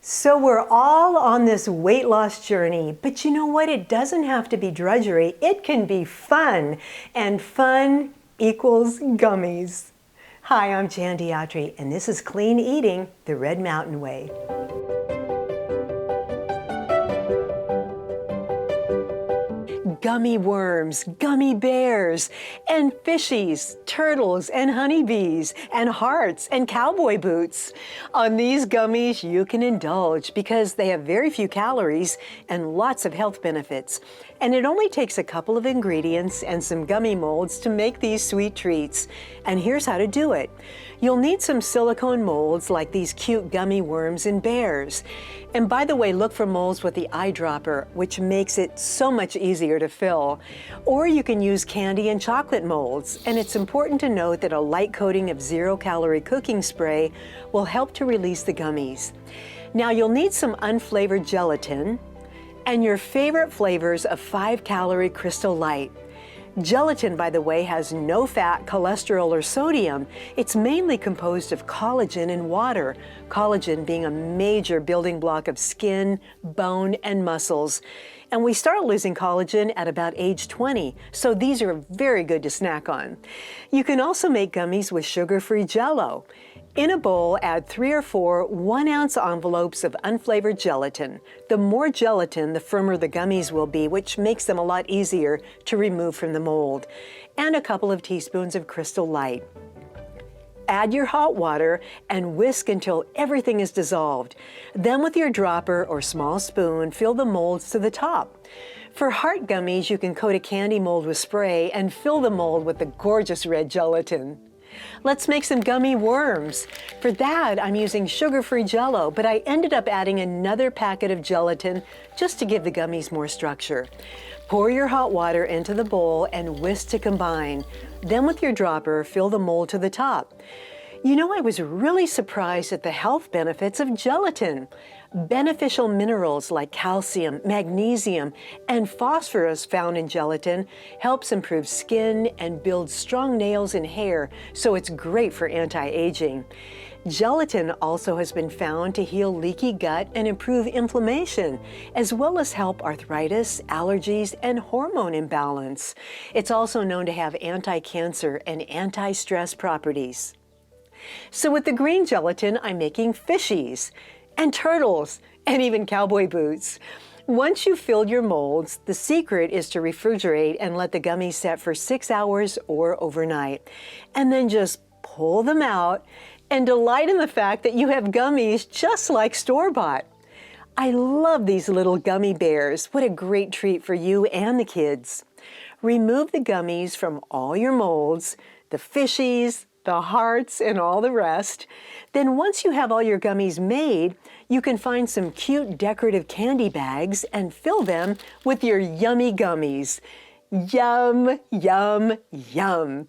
So we're all on this weight loss journey, but you know what? It doesn't have to be drudgery. It can be fun, and fun equals gummies. Hi, I'm Jan Diatri, and this is Clean Eating the Red Mountain Way. Gummy worms, gummy bears, and fishies, turtles, and honeybees, and hearts, and cowboy boots. On these gummies, you can indulge because they have very few calories and lots of health benefits. And it only takes a couple of ingredients and some gummy molds to make these sweet treats. And here's how to do it. You'll need some silicone molds like these cute gummy worms and bears. And by the way, look for molds with the eyedropper, which makes it so much easier to fill. Or you can use candy and chocolate molds. And it's important to note that a light coating of 0-calorie cooking spray will help to release the gummies. Now you'll need some unflavored gelatin and your favorite flavors of 5-calorie Crystal Light. Gelatin, by the way, has no fat, cholesterol, or sodium. It's mainly composed of collagen and water, collagen being a major building block of skin, bone, and muscles. And we start losing collagen at about age 20, so these are very good to snack on. You can also make gummies with sugar-free Jell-O. In a bowl, add 3 or 4 1-ounce envelopes of unflavored gelatin. The more gelatin, the firmer the gummies will be, which makes them a lot easier to remove from the mold. And a couple of teaspoons of Crystal Light. Add your hot water and whisk until everything is dissolved. Then with your dropper or small spoon, fill the molds to the top. For heart gummies, you can coat a candy mold with spray and fill the mold with the gorgeous red gelatin. Let's make some gummy worms. For that, I'm using sugar-free Jell-O, but I ended up adding another packet of gelatin just to give the gummies more structure. Pour your hot water into the bowl and whisk to combine. Then with your dropper, fill the mold to the top. You know, I was really surprised at the health benefits of gelatin. Beneficial minerals like calcium, magnesium, and phosphorus found in gelatin helps improve skin and build strong nails and hair, so it's great for anti-aging. Gelatin also has been found to heal leaky gut and improve inflammation, as well as help arthritis, allergies, and hormone imbalance. It's also known to have anti-cancer and anti-stress properties. So with the green gelatin, I'm making fishies and turtles and even cowboy boots. Once you've filled your molds, the secret is to refrigerate and let the gummies set for 6 hours or overnight. And then just pull them out and delight in the fact that you have gummies just like store-bought. I love these little gummy bears. What a great treat for you and the kids. Remove the gummies from all your molds, the fishies, the hearts, and all the rest. Then once you have all your gummies made, you can find some cute decorative candy bags and fill them with your yummy gummies. Yum, yum, yum.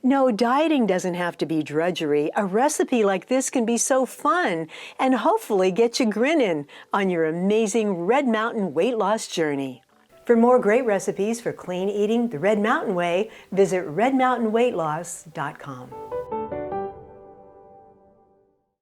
No, dieting doesn't have to be drudgery. A recipe like this can be so fun and hopefully get you grinning on your amazing Red Mountain weight loss journey. For more great recipes for clean eating the Red Mountain Way, visit redmountainweightloss.com.